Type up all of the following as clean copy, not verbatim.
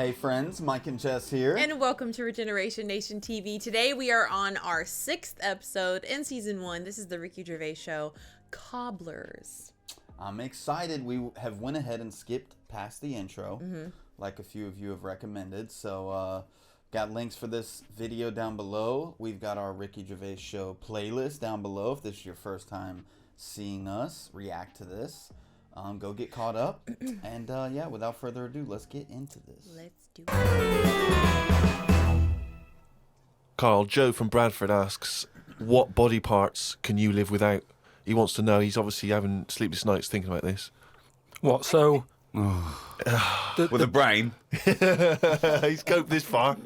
Hey friends, Mike and Jess here. And welcome to Regeneration Nation TV. Today we are on our 6th episode in season 1. This is the Ricky Gervais show, Cobblers. I'm excited. We have went ahead and skipped past the intro, like a few of you have recommended. So, got links for this video down below. We've got our Ricky Gervais show playlist down below. If this is your first time seeing us react to this, go get caught up. And yeah, without further ado, let's get into this. Let's do it. Carl, Joe from Bradford asks, what body parts can you live without? He wants to know. He's obviously having sleepless nights thinking about this. What, so... With a brain. He's coped this far.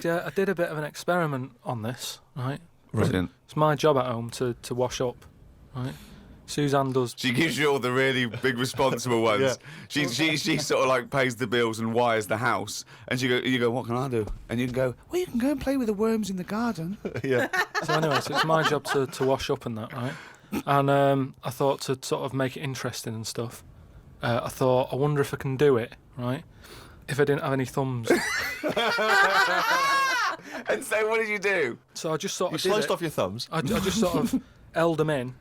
Yeah, I did a bit of an experiment on this, right? Brilliant. It's my job at home to wash up, right? Suzanne does... She gives you all the really big responsible ones. Yeah. She sort of like pays the bills and wires the house. And you go, what can I do? And you can go, well, you can go and play with the worms in the garden. Yeah. So anyway, so it's my job to wash up and that, right? And I thought to sort of make it interesting and stuff, I thought, I wonder if I can do it, right? If I didn't have any thumbs. And so what did you do? So I just sort You of sliced off your thumbs. I just sort of held them in.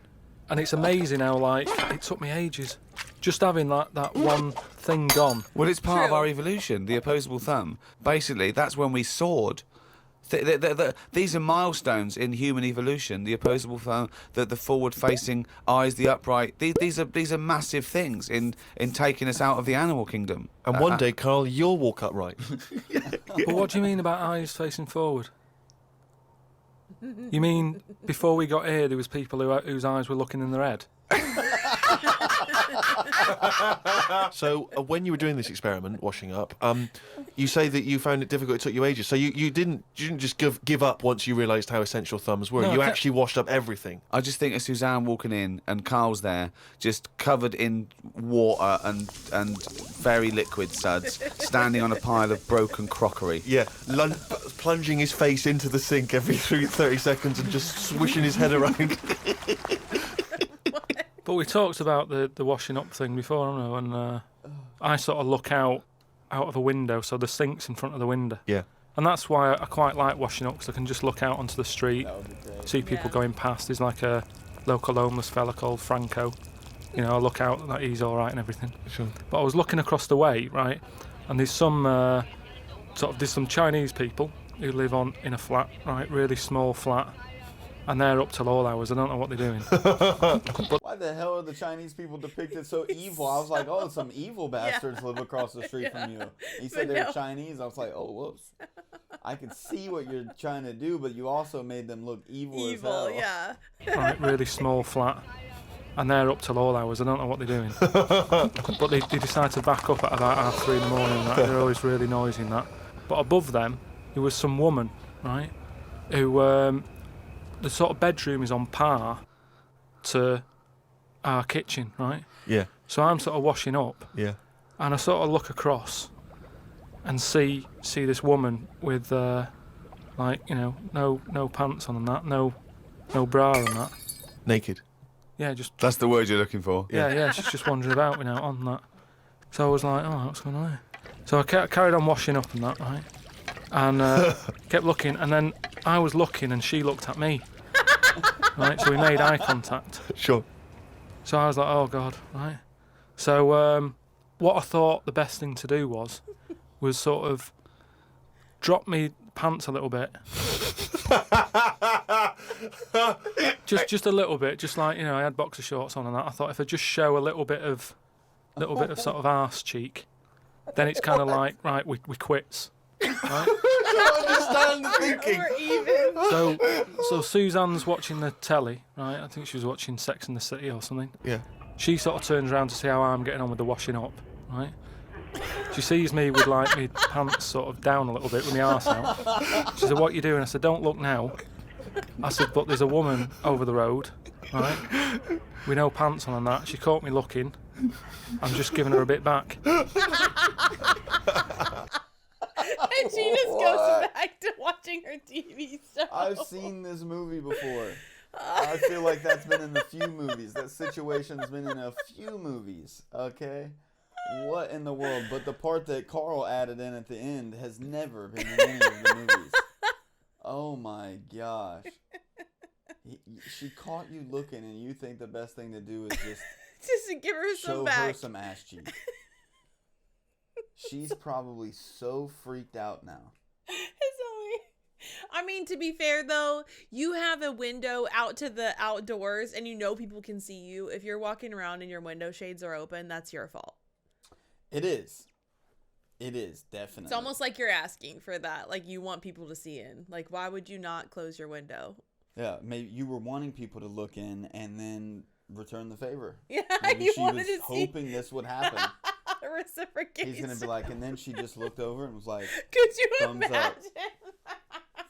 And it's amazing how, like, it took me ages. Just having that one thing gone. Well, it's part of True. our evolution, the opposable thumb. Basically, that's when we soared. These are milestones in human evolution. The opposable thumb, the forward-facing eyes, the upright. These are massive things in taking us out of the animal kingdom. And one day, Carl, you'll walk upright. But what do you mean about eyes facing forward? You mean before we got here, there was people whose eyes were looking in their head? So, when you were doing this experiment, washing up, you say that you found it difficult. It took you ages. So you didn't just give up once you realised how essential thumbs were. No, You I actually washed up everything. I just think of Suzanne walking in and Carl's there, just covered in water and very liquid suds, standing on a pile of broken crockery. Yeah, plunging his face into the sink every 30 seconds and just swishing his head around. But we talked about the washing up thing before, haven't we? And I sort of look out of a window, so the sink's in front of the window. Yeah. And that's why I quite like washing up, because I can just look out onto the street, see people going past. There's like a local homeless fella called Franco. You know, I look out that he's all right and everything. Sure. But I was looking across the way, right, and there's some Chinese people who live in a flat, right, really small flat, and they're up till all hours. I don't know what they're doing. Why the hell are the Chinese people depicted so evil? I was like, oh, some evil bastards live across the street from you. He said they're Chinese. I was like, oh, whoops. I could see what you're trying to do, but you also made them look evil as hell. Yeah. Right, really small flat, and they're up till all hours. I don't know what they're doing. But they decide to back up at about 3:30 in the morning. Right? They're always really noisy and that. But above them, there was some woman, right, who the sort of bedroom is on par to our kitchen, right? Yeah. So I'm sort of washing up, Yeah. and I sort of look across and see this woman with like, you know, no pants on and that, no bra and that. Naked. Yeah, just That's the word you're looking for. yeah, she's just wandering about, you know, on that. So I was like, oh, what's going on here? So I carried on washing up and that, right? And kept looking, and then I was looking and she looked at me. Right, so we made eye contact. Sure. So I was like, oh God, right. So what I thought the best thing to do was sort of drop me pants a little bit. just a little bit, just like, you know, I had boxer shorts on and that. I thought if I just show a little bit of sort of arse cheek, then it's kind of like, right, we quits. Right? I don't understand the thinking. We're even. So Suzanne's watching the telly, right? I think she was watching Sex and the City or something. Yeah. She sort of turns around to see how I'm getting on with the washing up, right? She sees me with like my pants sort of down a little bit with my arse out. She said, what are you doing? I said, don't look now. I said, but there's a woman over the road, right? With no pants on and that. She caught me looking. I'm just giving her a bit back. And she just goes back to watching her TV show. I've seen this movie before. I feel like that's been in a few movies. That situation's been in a few movies, okay? What in the world? But the part that Carl added in at the end has never been in any of the movies. Oh my gosh. She caught you looking, and you think the best thing to do is just to give her some show back. her some ass cheeks. She's probably so freaked out now. It's only... I mean, to be fair, though, you have a window out to the outdoors, and you know people can see you. If you're walking around and your window shades are open, that's your fault. It is. It is, definitely. It's almost like you're asking for that. Like, you want people to see in. Like, why would you not close your window? Yeah, maybe you were wanting people to look in and then return the favor. Yeah, maybe you she wanted was to see. hoping this would happen. Reciprocation. He's going to be like, and then she just looked over and was like, could you thumbs imagine? up.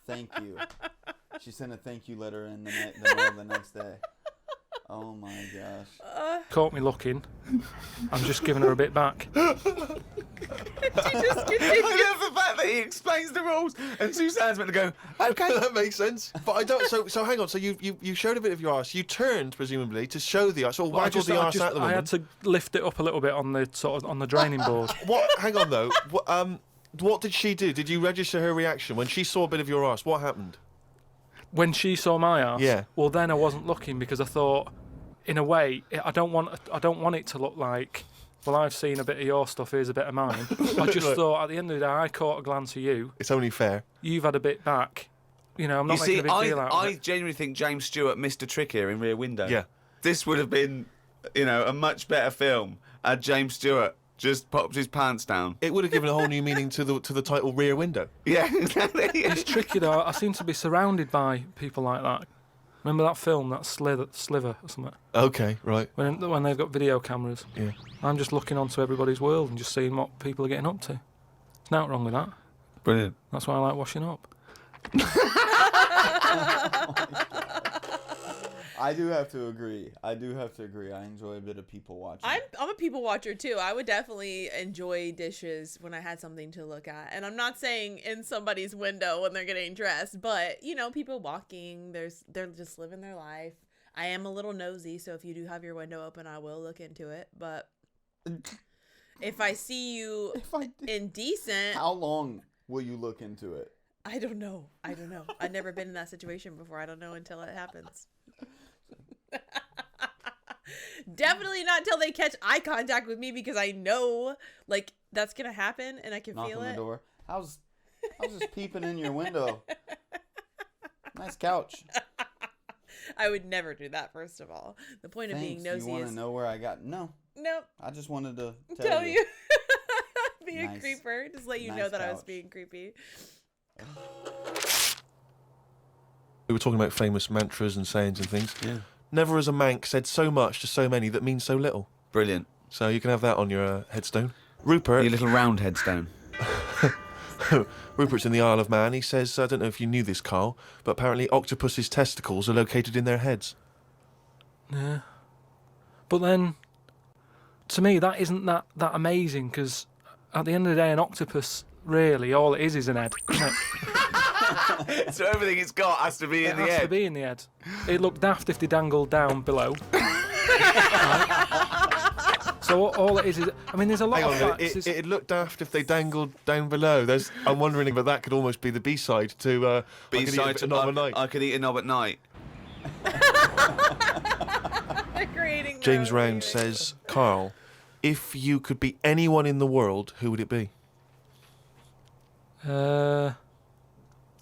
Thank you. She sent a thank you letter in the mail the next day. Oh my gosh. Caught me looking. I'm just giving her a bit back. She just continued. I love the fact that he explains the rules, and Suzanne's meant to go, okay. That makes sense. But I don't. So hang on. So you showed a bit of your arse. You turned presumably to show the arse. So Well, waggled the arse at the I woman. had to lift it up a little bit on the on the draining board. What? Hang on though. What did she do? Did you register her reaction when she saw a bit of your arse? What happened? When she saw my arse, Yeah. well then I wasn't looking because I thought, in a way, I don't want it to look like, well, I've seen a bit of your stuff, here's a bit of mine. I just Right. thought at the end of the day, I caught a glance of you. It's only fair. You've had a bit back. You know, I'm not You making see, a big deal out of I it. genuinely think James Stewart missed a trick here in Rear Window. Yeah. This would have been, a much better film had James Stewart just popped his pants down. It would have given a whole new meaning to the title Rear Window. Yeah, exactly. It's tricky though. I seem to be surrounded by people like that. Remember that film, that Sliver or something? Okay, right. When they've got video cameras. Yeah. I'm just looking onto everybody's world and just seeing what people are getting up to. There's nothing wrong with that. Brilliant. That's why I like washing up. I do have to agree. I enjoy a bit of people watching. I'm a people watcher too. I would definitely enjoy dishes when I had something to look at. And I'm not saying in somebody's window when they're getting dressed, but people walking, they're just living their life. I am a little nosy, so if you do have your window open, I will look into it. But if I see you indecent, How long will you look into it? I don't know. I've never been in that situation before. I don't know until it happens. Definitely not till they catch eye contact with me, because I know that's gonna happen and I can Knock feel on the it. door. I was just peeping in your window. Nice couch. I would never do that. First of all, the point of being Thanks. nosy You want is to know where I got? No, nope. I just wanted to Tell you. Be Nice. a creeper. Just let you know Nice that I was couch. being creepy. We were talking about famous mantras and sayings and things. Yeah. Never has a Manc said so much to so many that means so little. Brilliant. So you can have that on your headstone. Rupert. Your little round headstone. Rupert's in the Isle of Man. He says, I don't know if you knew this, Carl, but apparently octopus's testicles are located in their heads. Yeah. But then, to me, that isn't that amazing, because at the end of the day, an octopus, really, all it is an head, isn't it? So everything it's got has to be It in the has to head. be in the head. It'd look daft if they dangled down below. Right? So all it is, I mean, there's a lot Hang of on a minute. facts. It'd look daft if they dangled down below. I'm wondering, but that could almost be the B-side to B-side a knob at night. I could eat a knob at night. They're creating James their own Round theory. says, Carl, if you could be anyone in the world, who would it be? So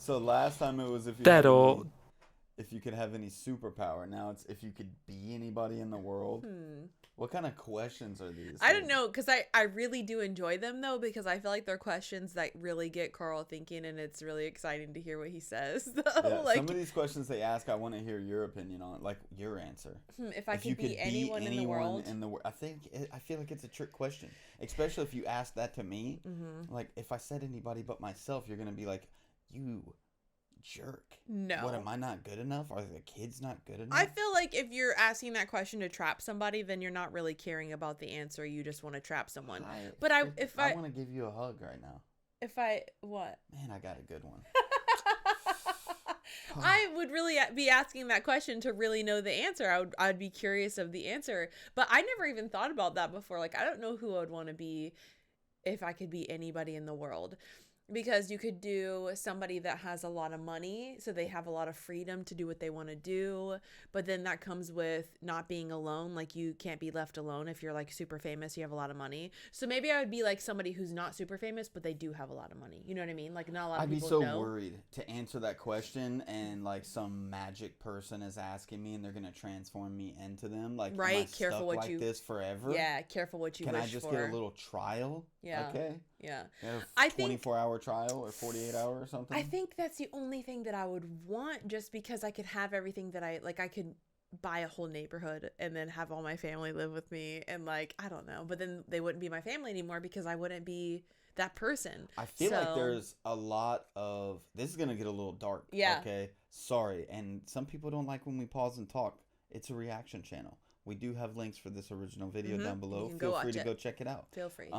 last time it was if you Dead had or- any- if you could have any superpower. Now it's if you could be anybody in the world. What kind of questions are these? I don't know, because I really do enjoy them, though, because I feel like they're questions that really get Carl thinking, and it's really exciting to hear what he says, though. Yeah, Like, some of these questions they ask, I want to hear your opinion on, like your answer. if I If you could be anyone in the world. I feel like it's a trick question, especially if you ask that to me. Like if I said anybody but myself, you're gonna be like, you jerk. No. What, am I not good enough? Are the kids not good enough? I feel like if you're asking that question to trap somebody, then you're not really caring about the answer. You just want to trap someone. But I if I want to give you a hug right now. what? Man, I got a good one. I would really be asking that question to really know the answer. I'd be curious of the answer, but I never even thought about that before. Like, I don't know who I would want to be if I could be anybody in the world. Because you could do somebody that has a lot of money, so they have a lot of freedom to do what they want to do. But then that comes with not being alone. Like, you can't be left alone if you're like super famous, you have a lot of money. So maybe I would be like somebody who's not super famous, but they do have a lot of money. You know what I mean? Like, not a lot of people know. I'd be so worried to answer that question and like some magic person is asking me and they're going to transform me into them. Like, right? Am I Careful stuck what like you. this forever? Yeah, careful what you Can wish I just for. get a little trial? Yeah. Okay. Yeah. I think 24-hour trial or 48-hour or something. I think that's the only thing that I would want, just because I could have everything that I like. I could buy a whole neighborhood and then have all my family live with me, and like, I don't know, but then they wouldn't be my family anymore because I wouldn't be that person. I feel like there's a lot of, this is gonna get a little dark. Yeah. Okay. Sorry, and some people don't like when we pause and talk. It's a reaction channel. We do have links for this original video down below. Feel free to go check it out. Feel free.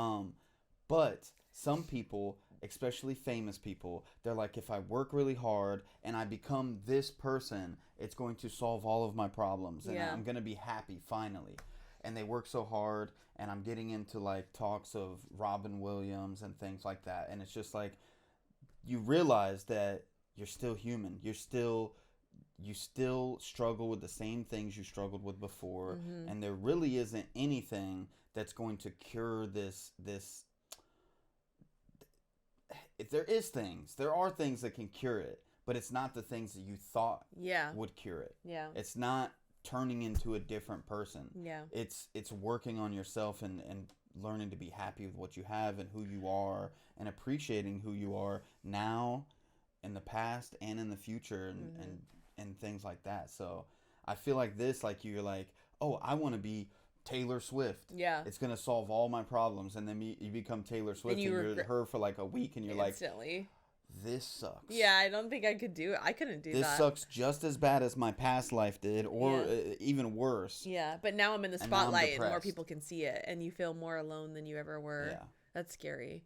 But some people, especially famous people, they're like, if I work really hard and I become this person, it's going to solve all of my problems and I'm going to be happy finally. And they work so hard, and I'm getting into like talks of Robin Williams and things like that. And it's just like, you realize that you're still human. You still struggle with the same things you struggled with before. And there really isn't anything that's going to cure this. If there are things that can cure it, but it's not the things that you thought would cure it. Yeah. It's not turning into a different person. Yeah. It's working on yourself and learning to be happy with what you have and who you are, and appreciating who you are now, in the past, and in the future, and things like that. So I feel like this, like, you're like, oh, I want to be Taylor Swift. Yeah. It's going to solve all my problems. And then you become Taylor Swift and you're her for like a week and you're instantly. like, this sucks. Yeah, I don't think I could do it. I couldn't do that. This sucks just as bad as my past life did, or even worse. Yeah, but now I'm in the spotlight and more people can see it, and you feel more alone than you ever were. Yeah. That's scary.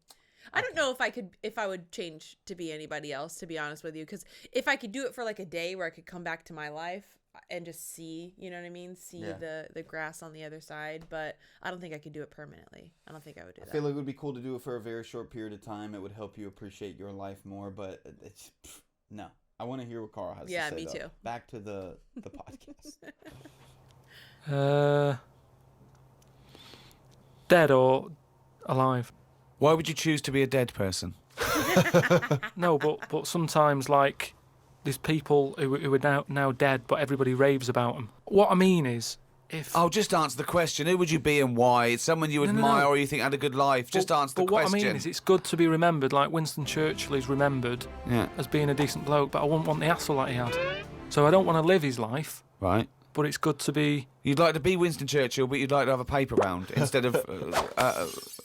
I don't know if I would change to be anybody else, to be honest with you, because if I could do it for like a day where I could come back to my life and just see, you know what I mean? See the grass on the other side, but I don't think I could do it permanently. I don't think I would do that. I feel like it would be cool to do it for a very short period of time. It would help you appreciate your life more, but it's no. I want to hear what Carl has to say. Yeah, me too. Back to the podcast. Dead or alive? Why would you choose to be a dead person? No, but sometimes, like, there's people who are now dead, but everybody raves about them. What I mean is, if... Oh, just answer the question. Who would you be and why? It's someone you admire or you think had a good life. Just answer the question. But what I mean is, it's good to be remembered. Like, Winston Churchill is remembered as being a decent bloke, but I wouldn't want the hassle that he had. So I don't want to live his life. Right. But it's good to be... You'd like to be Winston Churchill, but you'd like to have a paper round instead of...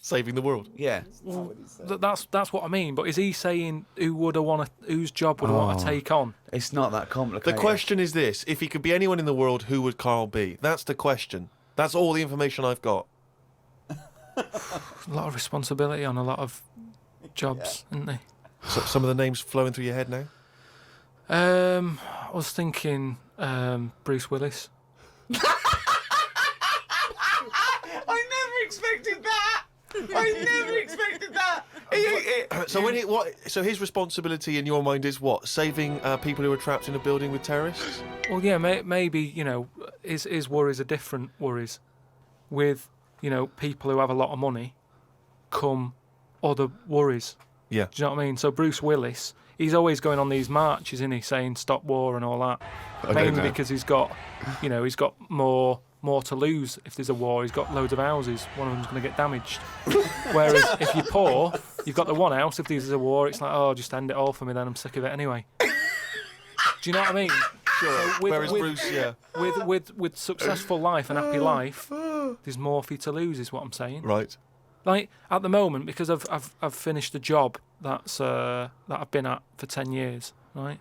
saving the world. Yeah. That's what I mean. But is he saying whose job would I want to take on? It's not that complicated. The question is this: if he could be anyone in the world, who would Carl be? That's the question. That's all the information I've got. A lot of responsibility on a lot of jobs, isn't there? So, some of the names flowing through your head now? I was thinking Bruce Willis. I never expected that. I never expected that. So his responsibility in your mind is what? Saving people who are trapped in a building with terrorists? Well, yeah, maybe, you know, his worries are different worries. With, you know, people who have a lot of money come other worries. Yeah. Do you know what I mean? So Bruce Willis, he's always going on these marches, isn't he, saying stop war and all that. Mainly because he's got more to lose if there's a war. He's got loads of houses. One of them's going to get damaged. Whereas if you're poor, you've got the one house. If there's a war, it's like, oh, just end it all for me then. I'm sick of it anyway. Do you know what I mean? Sure. Whereas Bruce, with successful life and happy life, there's more for you to lose, is what I'm saying. Right. Like at the moment, because I've finished a job that I've been at for 10 years, right?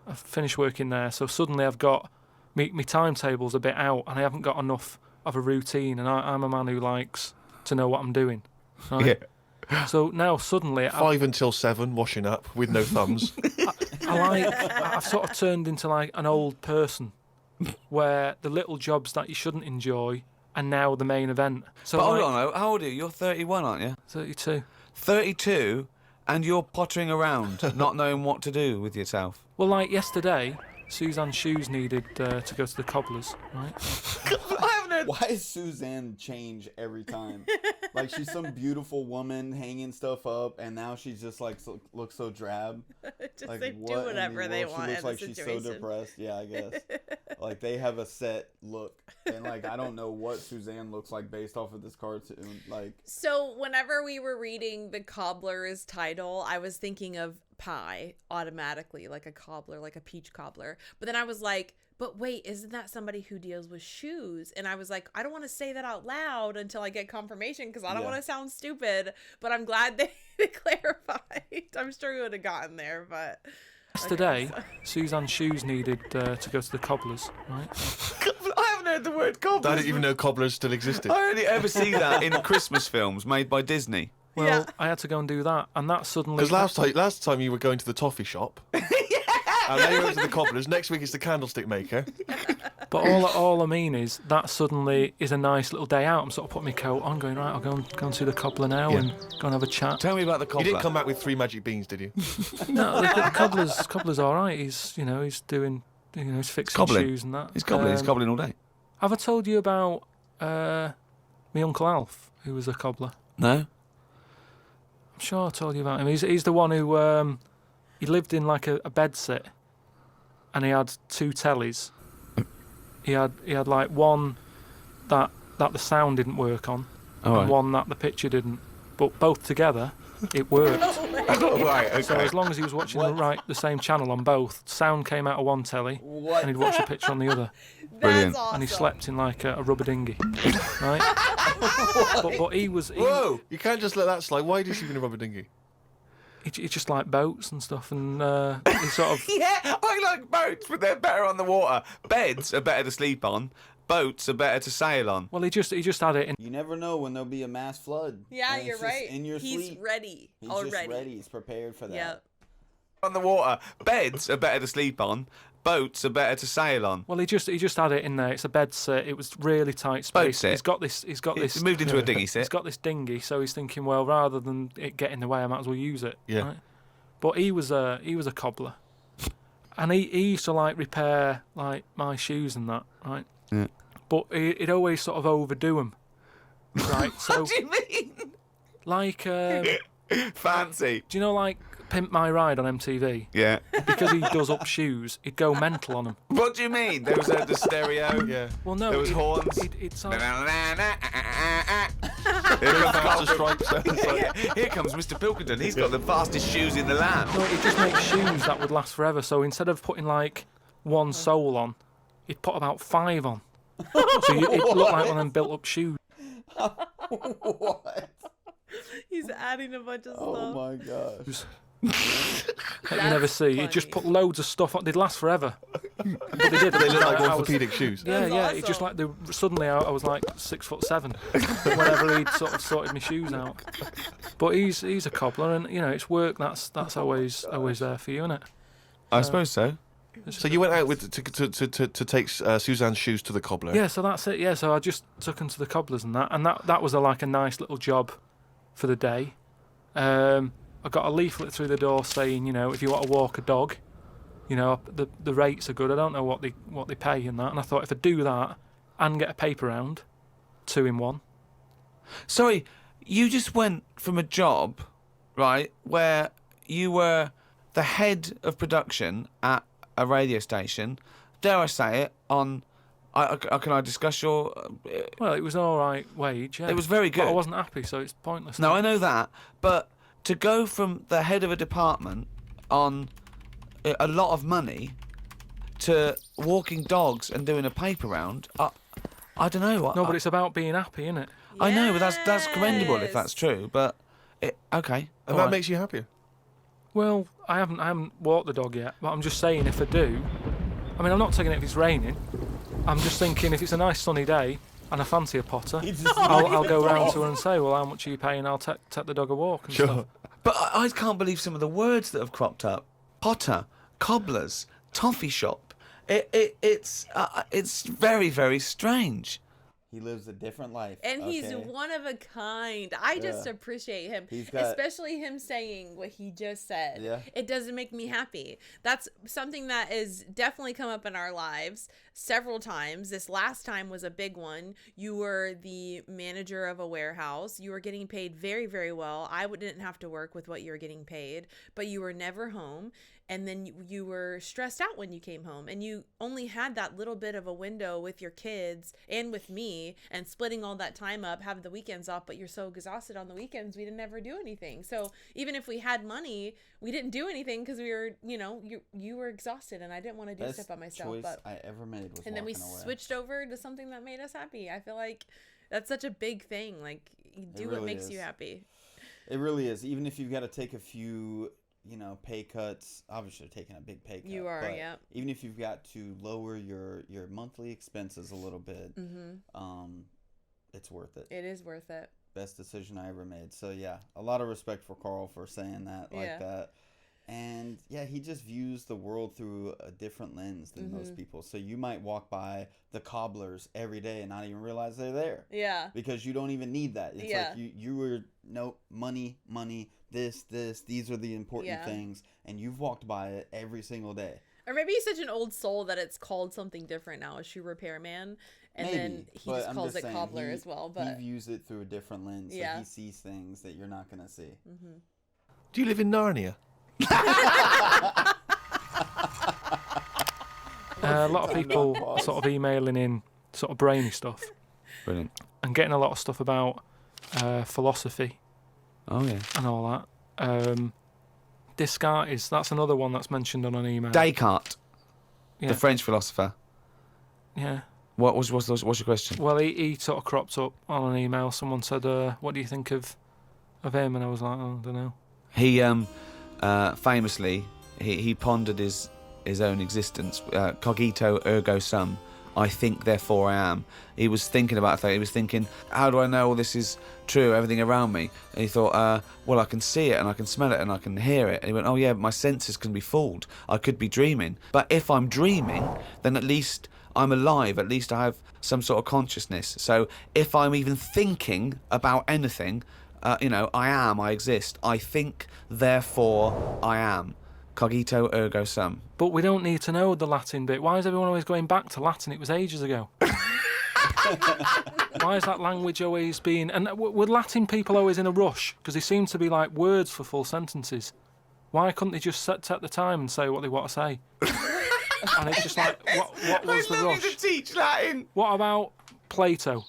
I've finished working there, so suddenly I've got my timetable's a bit out, and I haven't got enough of a routine, and I'm a man who likes to know what I'm doing. Right? Yeah. So now suddenly 5 until 7, washing up with no thumbs. I've sort of turned into like an old person, where the little jobs that you shouldn't enjoy are now the main event. So But like, hold on, how old are you? You're 31, aren't you? 32. 32, and you're pottering around, not knowing what to do with yourself. Well, like yesterday, Suzanne's shoes needed to go to the cobblers, right? I haven't heard. Why is Suzanne change every time? Like, she's some beautiful woman hanging stuff up, and now she's just like looks so drab. Just Like, they what do in the whatever they world? want She looks in like the she's situation. so depressed. Yeah, I guess. Like, they have a set look, and like I don't know what Suzanne looks like based off of this cartoon. Like, So whenever we were reading the cobbler's title, I was thinking of pie automatically, like a cobbler, like a peach cobbler. But then I was like, but wait, isn't that somebody who deals with shoes? And I was like, I don't want to say that out loud until I get confirmation because I don't want to sound stupid. But I'm glad they clarified. I'm sure we would have gotten there, but... Yesterday, Suzanne's shoes needed to go to the cobblers, right? I haven't heard the word cobblers. I didn't even know cobblers still existed. I only ever see that in Christmas films made by Disney. Well, Yeah. I had to go and do that, and that suddenly... Because last time you were going to the toffee shop. And now you're going to the cobblers. Next week it's the candlestick maker. But all I mean is that suddenly is a nice little day out. I'm sort of putting my coat on, going, right, I'll go and see the cobbler now and go and have a chat. Tell me about the You cobbler. didn't come back with 3 magic beans, did you? No, the cobbler's all right. He's doing, he's fixing Cobbling. shoes and that. He's cobbling. He's cobbling all day. Have I told you about my Uncle Alf, who was a cobbler? No. I'm sure I told you about him. He's the one who he lived in like a bedsit, and he had 2 tellies. He had like one that the sound didn't work on, Oh, and right. one that the picture didn't. But both together, it worked. Right, okay. So as long as he was watching the same channel on both, sound came out of one telly, what? and he'd watch the picture on the other. Brilliant. That's awesome. And he slept in like a rubber dinghy, right? but he Whoa! You can't just let that slide. Why did you sleep in a rubber dinghy? he just liked boats and stuff, and he sort of Yeah, I like boats, but they're better on the water. Beds are better to sleep on. Boats are better to sail on. well he just had it in. You never know when there'll be a mass flood. Yeah, and it's you're just right. In your He's sleep. ready He's already. just ready. He's prepared for that. Yep. On the water. Beds are better to sleep on. Boats are better to sail on. Well, he just had it in there. It's a bed sit. It was really tight space. sit. He's got this. It's moved into a dinghy He's sit. got this dinghy, so he's thinking, well, rather than it get in the way, I might as well use it. Yeah. Right? But he was a cobbler, and he used to like repair like my shoes and that, right? Yeah. But he'd always sort of overdo them, right? So What do you mean? like, do Fancy. you know like Pimp My Ride on MTV? Yeah. Because he does up shoes, he'd go mental on them. What do you mean? There was the stereo. Yeah. Well, no, There was horns. He'd sort of, Here comes Mr. Pilkington. He's got the fastest shoes in the land. no, he'd just make shoes that would last forever. So instead of putting like one sole on, he'd put about 5 on. So it looked like one of them built-up shoes. What? He's adding a bunch of Oh stuff. my gosh. That you never see. He'd just put loads of stuff on. They'd last forever. But they did. They look like I was- orthopedic shoes. Yeah, That's yeah. It just awesome. like suddenly I was like 6'7", whenever he'd sort of sorted my shoes out. But he's a cobbler, and it's work. That's always there for you, isn't it? I suppose so. So you went out with to take Suzanne's shoes to the cobbler. Yeah, so that's it. Yeah, so I just took him to the cobblers and that was like a nice little job for the day. I got a leaflet through the door saying, if you want to walk a dog, the rates are good. I don't know what they pay and that. And I thought if I do that and get a paper round, 2 in 1. Sorry, you just went from a job, right, where you were the head of production at a radio station. Dare I say it? Can I discuss your? Well, it was an all right wage. Yeah. It was very good. But I wasn't happy, so it's pointless. No, I know that, but to go from the head of a department on a lot of money to walking dogs and doing a paper round, I don't know. No, but it's about being happy, isn't it? I know, but that's commendable if Yes. that's true. But okay, And all that right. makes you happier. Well, I haven't walked the dog yet, but I'm just saying if I do, I mean, I'm not taking it if it's raining. I'm just thinking if it's a nice sunny day and I fancy a potter, I'll go round to her and say, well, how much are you paying? I'll take the dog a walk and stuff. But I can't believe some of the words that have cropped up. Potter, Cobblers, toffee shop. It's very, very strange. He lives a different life. And he's okay? one of a kind. I just appreciate him. Especially him saying what he just said. Yeah. It doesn't make me happy. That's something that has definitely come up in our lives several times. This last time was a big one. You were the manager of a warehouse. You were getting paid very, very well. I didn't have to work with what you were getting paid, but you were never home. And then you were stressed out when you came home, and you only had that little bit of a window with your kids and with me, and splitting all that time up, having the weekends off, but you're so exhausted on the weekends, we didn't ever do anything. So even if we had money, we didn't do anything because we were, you were exhausted, and I didn't want to do stuff by myself. Choice But I ever made was and then we switched over to something that made us happy. I feel like that's such a big thing. Like, you do what makes you happy. It really is. Even if you've got to take a few pay cuts. Obviously taking a big pay cut. You are, yeah. Even if you've got to lower your monthly expenses a little bit, it's worth it. It is worth it. Best decision I ever made. So yeah, a lot of respect for Karl for saying that like that. And yeah, he just views the world through a different lens than most people. So you might walk by the Cobblers every day and not even realize they're there. Yeah. Because you don't even need that. It's like you were money, these are the important things, and you've walked by it every single day. Or maybe he's such an old soul that it's called something different now, a shoe repairman, and then he just calls it cobbler as well. But he views it through a different lens. So he sees things that you're not gonna see. Do you live in Narnia? A lot of people sort of emailing in sort of brainy stuff. Brilliant. And getting a lot of stuff about philosophy. Oh yeah. And all that. Descartes, that's another one that's mentioned on an email. Descartes, yeah. the French philosopher. Yeah. What's your question? Well, he sort of cropped up on an email. Someone said, "What do you think of him?" And I was like, "Oh, I don't know." He famously he pondered his own existence. Cogito ergo sum. I think, therefore I am. He was thinking about that. He was thinking, how do I know all this is true, everything around me? And he thought, well, I can see it and I can smell it and I can hear it. And he went, oh yeah, my senses can be fooled. I could be dreaming. But if I'm dreaming, then at least I'm alive. At least I have some sort of consciousness. So if I'm even thinking about anything, I exist. I think, therefore I am. Cogito ergo sum. But we don't need to know the Latin bit. Why is everyone always going back to Latin? It was ages ago. Why is that language always being... And were Latin people always in a rush? Because they seem to be like words for full sentences. Why couldn't they just take the time and say what they want to say? And it's just like, what was the rush? I love you to teach Latin. What about Plato?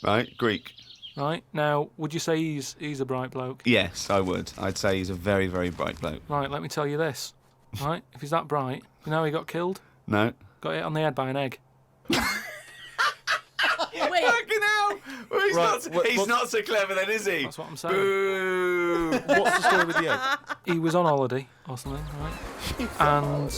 Right, Greek. Right, now, would you say he's a bright bloke? Yes, I would. I'd say he's a very, very bright bloke. Right, let me tell you this. Right, if he's that bright, you know how he got killed? No. Got hit on the head by an egg. Wait. Fucking hell! Well, he's not so clever then, is he? That's what I'm saying. Boo! What's the story with the egg? He was on holiday or something, right? And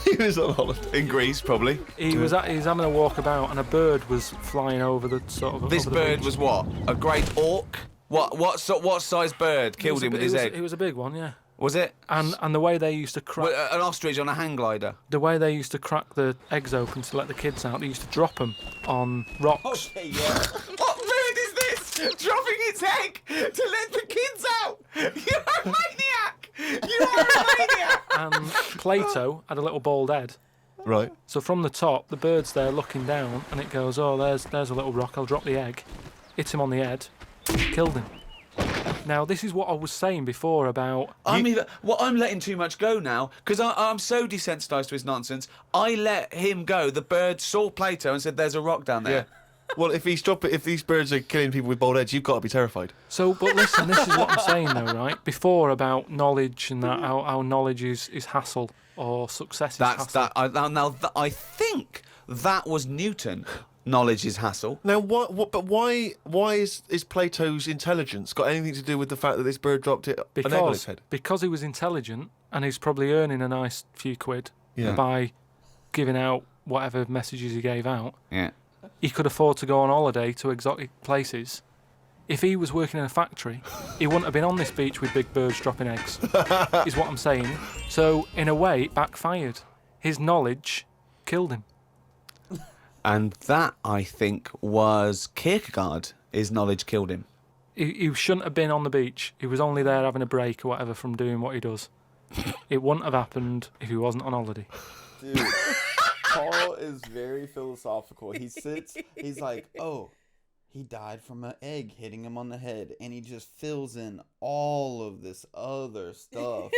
He was on holiday. In Greece, probably. he was having a walk about, and a bird was flying over the sort of. This over the bird beach. was what? A great auk? What size bird killed him with his egg? It was a big one, yeah. Was it? And the way they used to crack An ostrich on a hang glider. the way they used to crack the eggs open to let the kids out, they used to drop them on rocks. Okay, yeah. What bird is this? Dropping its egg to let the kids out? You're a maniac! You are a maniac! And Plato had a little bald head. Right. So from the top, the bird's there looking down, and it goes, oh, there's a little rock, I'll drop the egg. Hit him on the head, killed him. Now, this is what I was saying before about... I'm letting too much go now, because I'm so desensitised to his nonsense. I let him go. The bird saw Plato and said, there's a rock down there. Yeah. Well, if these birds are killing people with bald heads, you've got to be terrified. So, but listen, this is what I'm saying though, right? Before about knowledge and that how knowledge is hassle or success is hassle. I think that was Newton. Knowledge is hassle. Now, why is Plato's intelligence got anything to do with the fact that this bird dropped an egg on his head? Because he was intelligent and he's probably earning a nice few quid by giving out whatever messages he gave out. Yeah. He could afford to go on holiday to exotic places If he was working in a factory, he wouldn't have been on this beach with big birds dropping eggs, is what I'm saying. So, in a way, it backfired. His knowledge killed him. And that, I think, was Kierkegaard. His knowledge killed him. He shouldn't have been on the beach. He was only there having a break or whatever from doing what he does. It wouldn't have happened if he wasn't on holiday. Dude, Carl is very philosophical. He sits, he's like, oh, he died from an egg hitting him on the head. And he just fills in all of this other stuff.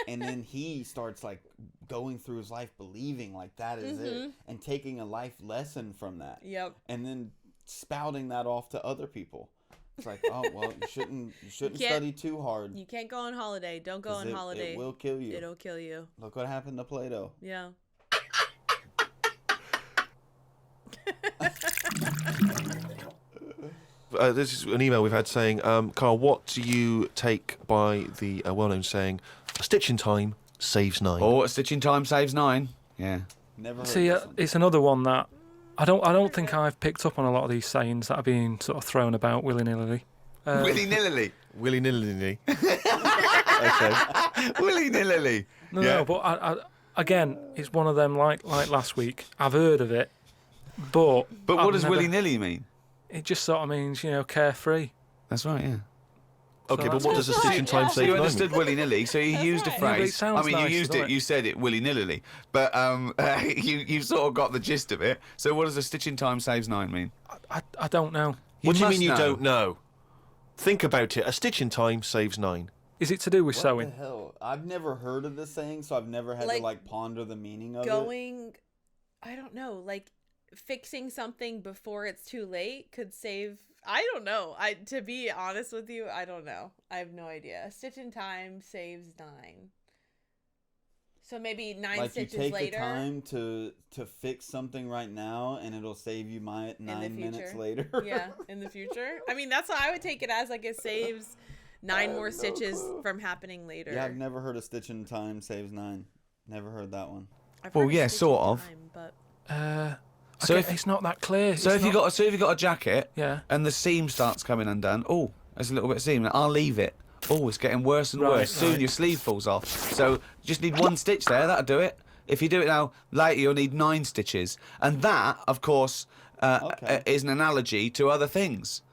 And then he starts like going through his life believing like that is it. And taking a life lesson from that. Yep. And then spouting that off to other people. It's like, oh, well, you shouldn't study too hard. You can't go on holiday. Don't go on holiday. It will kill you. It'll kill you. Look what happened to Plato. Yeah. This is an email we've had saying, Carl, what do you take by the well-known saying, a stitch in time saves 9? Oh, a stitch in time saves 9. Yeah. Never heard See, this one. it's another one that I don't think I've picked up on a lot of these sayings that are being sort of thrown about willy-nilly. Willy-nilly. Willy-nilly. Okay. Willy-nilly. No, but I, again, it's one of them like last week. I've heard of it, but But I've what does never- willy-nilly mean? It just sort of means, carefree. That's right, yeah. Okay, So but what does a stitch in time So save you 9 understood mean? willy-nilly, so you used a right. Yeah, but it phrase. sounds I mean, nice, you used doesn't it, it? you said it willy-nilly, but you sort of got the gist of it. So what does a stitch in time saves 9 mean? I don't know. What do you must mean you know. don't know? Think about it. A stitch in time saves 9. Is it to do with What sewing? the hell? I've never heard of this saying, so I've never had to ponder the meaning of it. I don't know, like fixing something before it's too late could save. I don't know. To be honest with you, I don't know. I have no idea. A stitch in time saves 9. So maybe 9 Like stitches you take later. the time to fix something right now, and it'll save you 9 minutes future. later. Yeah, in the future. I mean, that's what I would take it as. Like it saves 9 more stitches from happening later. Yeah, I've never heard a stitch in time saves 9. Never heard that one. I've Well, heard yeah, stitch sort in of. time, but So Okay, if- it's not that clear. So It's if you not- got a jacket, Yeah. and the seam starts coming undone, oh, there's a little bit of seam. I'll leave it. Oh, it's getting worse and Right, worse. Soon right. your sleeve falls off. So you just need 1 stitch there. That'll do it. If you do it now, later you'll need 9 stitches. And that, of course, Okay. is an analogy to other things.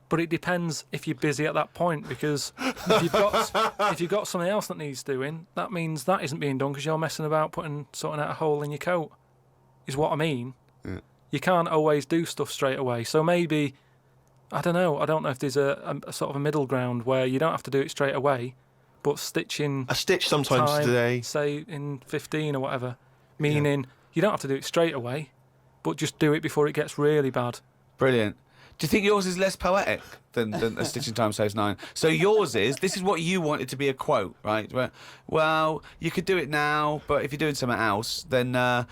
But it depends if you're busy at that point, because if you've got something else that needs doing, that means that isn't being done because you're messing about sorting out a hole in your coat. Is what I mean. Yeah. You can't always do stuff straight away. So maybe, I don't know. I don't know if there's a sort of a middle ground where you don't have to do it straight away, but stitching A stitch sometimes time, today. say in 15 or whatever, meaning you don't have to do it straight away, but just do it before it gets really bad. Brilliant. Do you think yours is less poetic than a stitch in time saves 9? So yours is, this is what you want it to be a quote, right? Well, you could do it now, but if you're doing something else, then, well,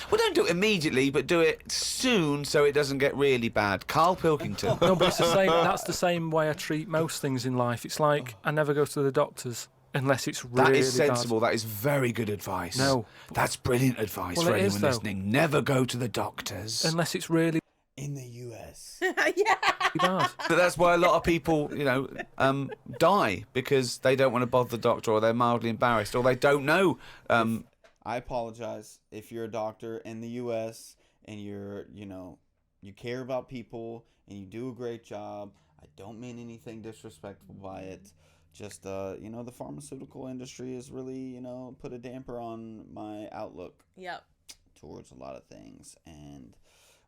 don't do it immediately, but do it soon so it doesn't get really bad. KARL Pilkington. No, but it's the same. That's the same way I treat most things in life. It's like I never go to the doctors unless it's really That is sensible. bad. That is very good advice. No. That's brilliant advice Well, for it is, anyone though. listening. Never go to the doctors. Unless it's really In the U.S. yeah. bad. But that's why a lot of people, die because they don't want to bother the doctor, or they're mildly embarrassed, or they don't know. I apologize if you're a doctor in the U.S. and you care about people and you do a great job. I don't mean anything disrespectful by it. Just, the pharmaceutical industry has really, put a damper on my outlook Yep. towards a lot of things. And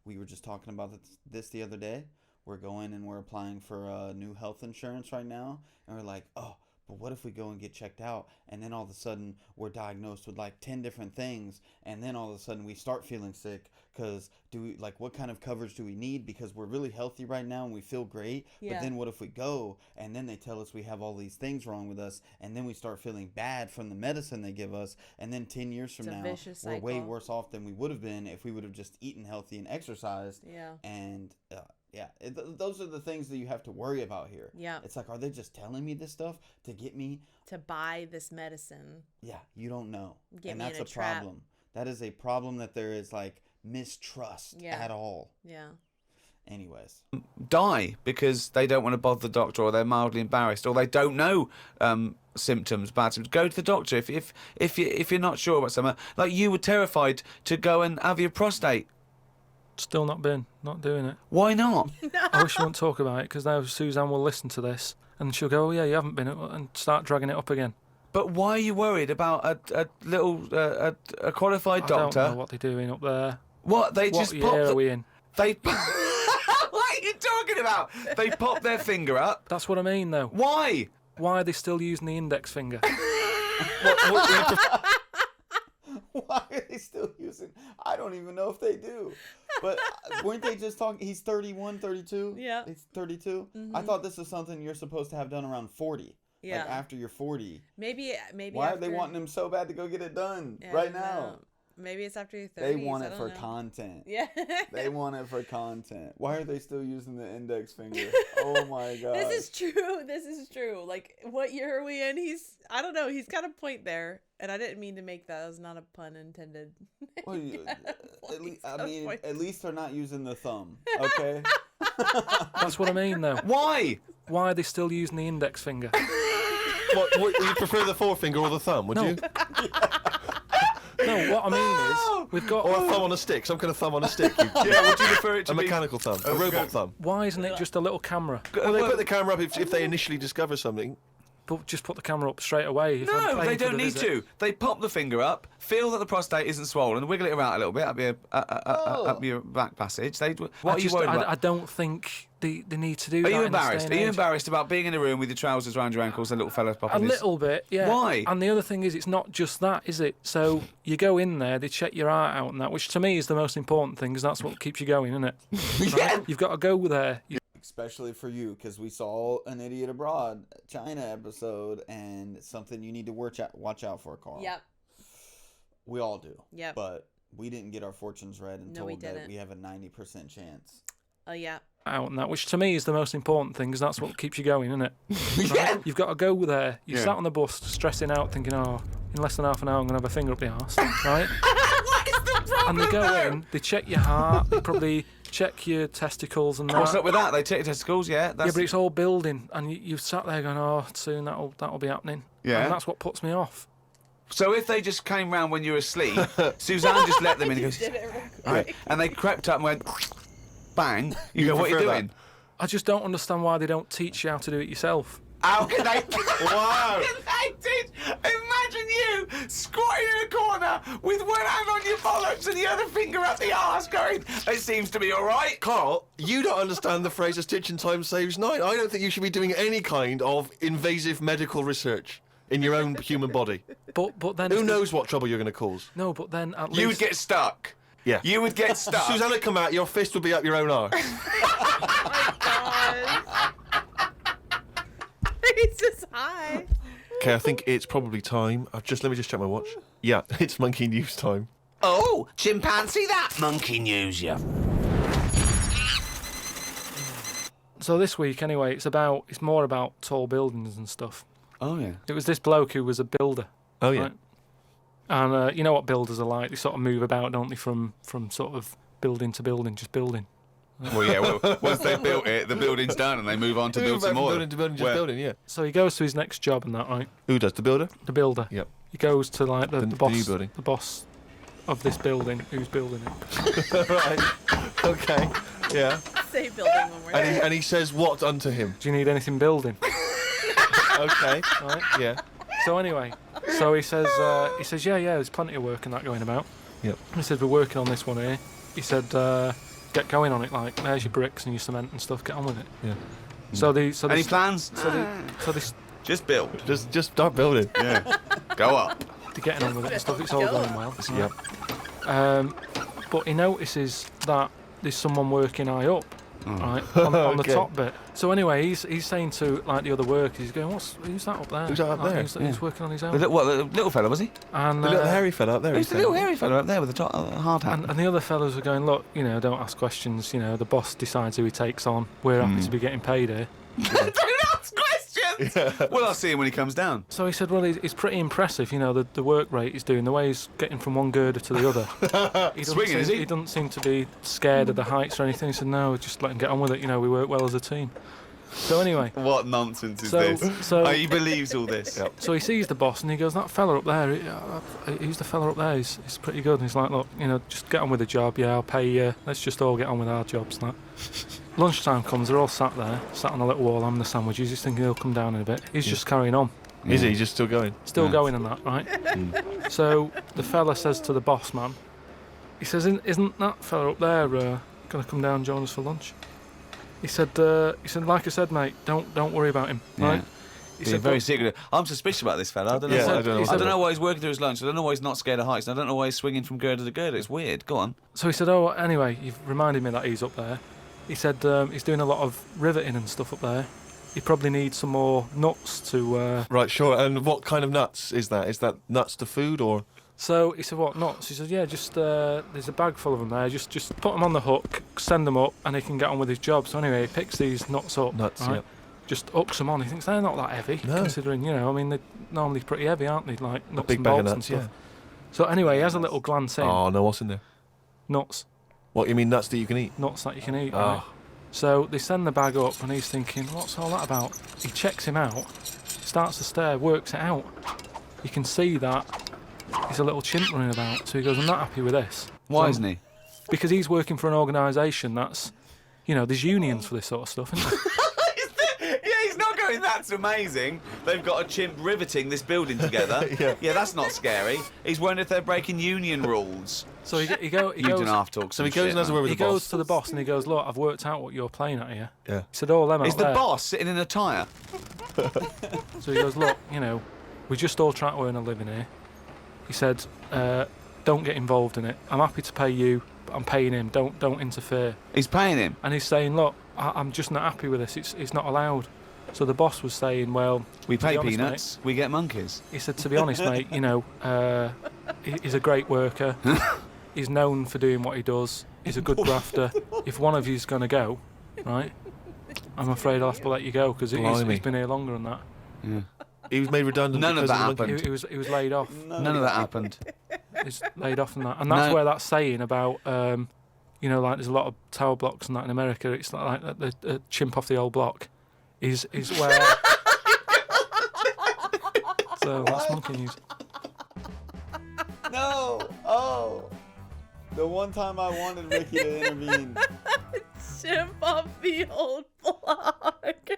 we were just talking about this the other day. We're going and we're applying for new health insurance right now. And we're like, oh, but what if we go and get checked out, and then all of a sudden we're diagnosed with like 10 different things, and then all of a sudden we start feeling sick because what kind of coverage do we need, because we're really healthy right now and we feel great, Yeah. but then what if we go and then they tell us we have all these things wrong with us, and then we start feeling bad from the medicine they give us, and then 10 years from It's a now vicious we're way cycle. worse off than we would have been if we would have just eaten healthy and exercised. Yeah. And those are the things that you have to worry about here. Yeah. It's like, are they just telling me this stuff to get me? To buy this medicine. Yeah, you don't know. Get And me in that's a trap. problem. That is a problem, that there is like mistrust Yeah. at all. Yeah. Anyways. Die because they don't want to bother the doctor, or they're mildly embarrassed, or they don't know symptoms, bad symptoms. Go to the doctor if you're not sure about something. Like you were terrified to go and have your prostate. Still not doing it. Why not? I wish you wouldn't talk about it, because now Suzanne will listen to this and she'll go, oh yeah, you haven't been, and start dragging it up again. But why are you worried about a little a qualified doctor? I don't know what they're doing up there. What they What just year pop are we in? They what are you talking about? They pop their finger up. That's what I mean, though. Why? Why are they still using the index finger? Why are they still using? I don't even know if they do. But weren't they just talking? He's 31, 32? Yeah. He's 32? I thought this was something you're supposed to have done around 40. Yeah. Like after you're 40. Maybe. Why are they wanting him so bad to go get it done right now? Maybe it's after your 30s. They want it I for don't know. content. Yeah. They want it for content. Why are they still using the index finger? Oh my god. This is true. This is true. Like, what year are we in? I don't know. He's got a point there. And I didn't mean to make that. That was not a pun intended. Well, at least they're not using the thumb, okay? That's what I mean, though. Why? Why are they still using the index finger? What, you prefer the forefinger or the thumb, would you? No, what I mean is, we've got... Or a thumb on a stick, some kind of thumb on a stick. Yeah, would you prefer it to A be mechanical thumb, a robot thumb. Why isn't it just a little camera? Well, they put the camera up if they initially discover something. But just put the camera up straight away. If I'm No, paying they for don't the need visit. to. They pop the finger up, feel that the prostate isn't swollen, wiggle it around a little bit up your back passage. What are you worried about? I don't think they need to do that. Are you in this day embarrassed? and Are you age. embarrassed about being in a room with your trousers around your ankles and a little fella A popping his... little bit, yeah. Why? And the other thing is, it's not just that, is it? So you go in there, they check your heart out and that, which to me is the most important thing, because that's what keeps you going, isn't it? Yeah. Right? You've got to go there. Especially for you, because we saw An Idiot Abroad China episode, and it's something you need to watch out for, Carl. Yep. We all do. Yep. But we didn't get our fortunes read and No, we told that didn't. we have a 90% chance. Oh, yeah. Out and that, which to me is the most important thing, because that's what keeps you going, isn't it? Yeah. You've got to go there. You Yeah. sat on the bus, stressing out, thinking, oh, in less than half an hour, I'm going to have a finger up the arse, right? What is the problem? And they go though? in, they check your heart, they probably check your testicles and that. What's up with that? They take your testicles, yeah. That's... Yeah, but it's all building, and you've sat there going, oh, soon that'll be happening. Yeah. And that's what puts me off. So if they just came round when you were asleep, Suzanne just let them in and goes, Did it right. And they crept up and went, bang. You go, what are you prefer doing? that? I just don't understand why they don't teach you how to do it yourself. How can they? Wow. How can they teach? Imagine you squatting in a corner with one hand on your bollocks and the other finger up the arse going, it seems to be all right. Carl, you don't understand the phrase "a stitch in time saves nine." I don't think you should be doing any kind of invasive medical research in your own human body. But then Who knows what trouble you're going to cause? No, but then at least You would get stuck. Yeah. You would get stuck. Susanna come out, your fist would be up your own arse. He's just high. Okay, I think it's probably time. Let me just check my watch. Yeah, it's monkey news time. Oh, chimpanzee that monkey news, yeah. So this week, anyway, it's more about tall buildings and stuff. Oh, yeah. It was this bloke who was a builder. Oh yeah. Right? And you know what builders are like? They sort of move about, don't they, from sort of building to building, just building. Well, yeah, well, once they've built it, the building's done and they move on to build some more. Building to building, just Where- building. Yeah. So he goes to his next job and that, right? Who does the builder? The builder. Yep. He goes to like the The boss, new building. the boss of this building, who's building it. Right. Okay. Yeah. Say building one more time. And he says what unto him? Do you need anything building? Okay. Right. Yeah. So anyway, he says, yeah, there's plenty of work and that going about. Yep. He said, we're working on this one here. He said, get going on it, like, there's your bricks and your cement and stuff, get on with it. Yeah. Any plans? So Just build. Just start building. Yeah. Go up. they're getting on with it and stuff, it's all going well. Yep. But he notices that there's someone working high up, right, on the Okay. top bit. So anyway, he's saying to like the other workers, he's going, who's that up there? Who's that up Like, there? He's working on his own. The little fella, was he? And, The little hairy fella up there. Who's he's the little saying. hairy fella up there with the hard hat? and the other fellas are going, look, don't ask questions. The boss decides who he takes on. We're happy to be getting paid here. Don't ask questions! Well, I'll see him when he comes down. So he said, well, he's pretty impressive, you know, the work rate he's doing, the way he's getting from one girder to the other. Swinging, is he? He doesn't seem to be scared of the heights or anything. He said, no, just let him get on with it, you know, we work well as a team. So anyway. What nonsense is So- this? so- He believes all this. So he sees the boss and he goes, that fella up there, who's the fella up there? He's pretty good. And he's like, look, you know, just get on with the job. Yeah, I'll pay you. Let's just all get on with our jobs. Like. Lunchtime comes, they're all sat there, sat on a little wall having the sandwiches. He's thinking he'll come down in a bit. He's just carrying on. Is he just still going? Still going on that, right? So the fella says to the boss man, he says, isn't that fella up there going to come down and join us for lunch? He said, like I said, mate, don't worry about him, right? He Being said, very "But-" secretive. I'm suspicious about this fella. I don't know. Yeah, why, I don't know. I don't know why he's working through his lunch. I don't know why he's not scared of heights. And I don't know why he's swinging from girder to girder. It's weird. Go on. So he said, oh, anyway, you've reminded me that he's up there. He said he's doing a lot of riveting and stuff up there. He probably needs some more nuts to... Right, sure. And what kind of nuts is that? Is that nuts to food or...? So he said, what, nuts? He said, yeah, just there's a bag full of them there. Just put them on the hook, send them up, and he can get on with his job. So anyway, he picks these nuts up. Nuts, right? yeah. Just hooks them on. He thinks they're not that heavy, No. considering, you know, I mean, they're normally pretty heavy, aren't they? Like nuts big and bag of bolts and nuts, stuff. yeah. So anyway, he has a little glance in. Oh, no, what's in there? Nuts. What, you mean nuts that you can eat? Nuts that you can eat, Oh. right? So they send the bag up and he's thinking, what's all that about? He checks him out, starts to stare, works it out. You can see that he's a little chimp running about. So he goes, I'm not happy with this. Why So- isn't he? Because he's working for an organisation that's, you know, there's unions for this sort of stuff, isn't there? Yeah, he's not going, that's amazing. They've got a chimp riveting this building together. Yeah. That's not scary. He's wondering if they're breaking union rules. So he You don't goes, have to talk So he goes and has a word with he the boss. goes to the boss and he goes, look, I've worked out what you're playing at here. Yeah. He said, oh, them out Is the there. boss sitting in a tyre? So he goes, look, you know, we just all try to earn a living here. He said, don't get involved in it. I'm happy to pay you, but I'm paying him. Don't interfere. He's paying him. And he's saying, look, I'm just not happy with this. It's not allowed. So the boss was saying, well, We to be pay honest, peanuts, we get monkeys. He said, to be honest, mate, you know, he's a great worker. He's known for doing what he does. He's a good grafter. If one of you's going to go, right, I'm afraid I'll have to let you go because Blimey. he's been here longer than that. Yeah. He was made redundant. None of because that the monkey. happened. He was laid off. None of that happened. He's laid off and that. And that's No. where that saying about, you know, like there's a lot of tower blocks and that in America. It's like the chimp off the old block is where... So that's monkey news. No! Oh! The one time I wanted Ricky to intervene. Chimp off the old block.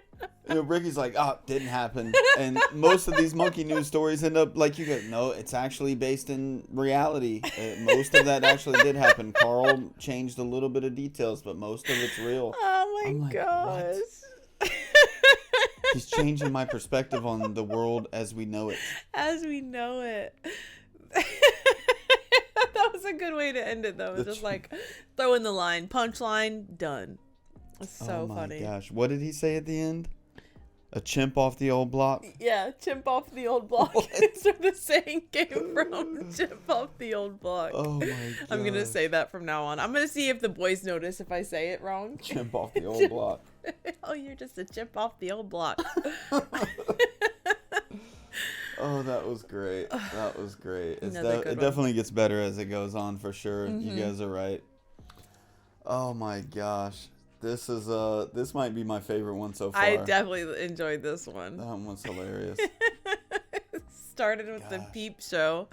You know, Ricky's like, didn't happen. And most of these monkey news stories end up like you go, no, it's actually based in reality. Most of that actually did happen. Carl changed a little bit of details, but most of it's real. Oh I'm my like, gosh. He's changing my perspective on the world as we know it. As we know it. That was a good way to end it, though. It's just like throw in the line, punchline, done. It's so oh my funny. gosh. What did he say at the end? A chimp off the old block? Yeah, chimp off the old block. That's where the saying came from. Chimp off the old block. Oh my god. I'm going to say that from now on. I'm going to see if the boys notice if I say it wrong. Chimp off the old block. Oh, you're just a chimp off the old block. Oh, that was great. That was great. Another good It one. definitely gets better as it goes on, for sure. You guys are right. Oh my gosh. This might be my favorite one so far. I definitely enjoyed this one. That one's hilarious. Started with the Gosh. peep show.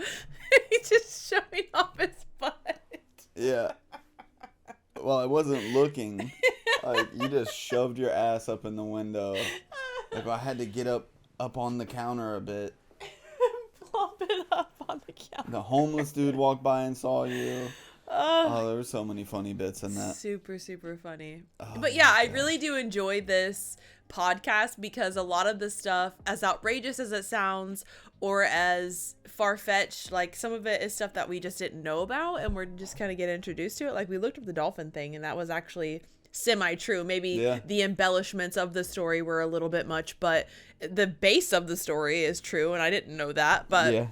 He's just showing off his butt. Yeah. Well, I wasn't looking. Like, you just shoved your ass up in the window. Like, I had to get up on the counter a bit. Plop it up on the counter. The homeless dude walked by and saw you. Oh, there were so many funny bits in that. Super, super funny. Oh But yeah, my I really do enjoy this podcast because a lot of the stuff, as outrageous as it sounds or as far-fetched, like some of it is stuff that we just didn't know about and we're just kind of get introduced to it. Like we looked up the dolphin thing and that was actually semi-true. Maybe Yeah. the embellishments of the story were a little bit much, but the base of the story is true and I didn't know that. But Yeah.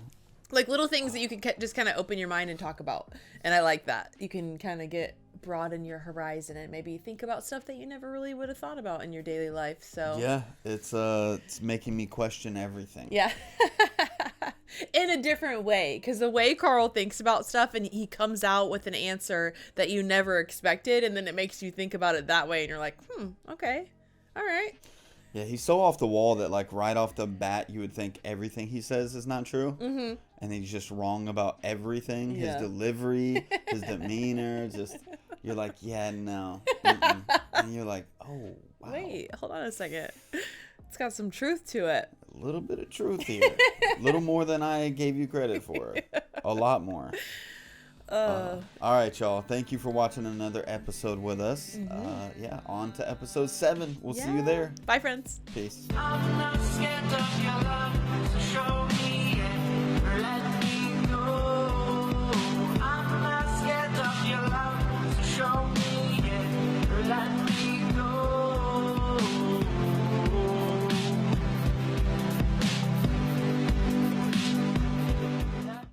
like little things that you can just kind of open your mind and talk about. And I like that. You can kind of get broaden your horizon and maybe think about stuff that you never really would have thought about in your daily life. So Yeah, it's making me question everything. yeah. In a different way, because the way Karl thinks about stuff, and he comes out with an answer that you never expected, and then it makes you think about it that way, and you're like, okay, all right. Yeah, he's so off the wall that like right off the bat you would think everything he says is not true, and he's just wrong about everything. Yeah. His delivery, his demeanor, just you're like, yeah, no, and you're like, oh, wow, Wait, hold on a second. It's got some truth to it. a little bit of truth here, a little more than I gave you credit for, a lot more. All right, y'all. Thank you for watching another episode with us. Yeah, on to episode 7. We'll see you there. Bye, friends. Peace. I'm not scared.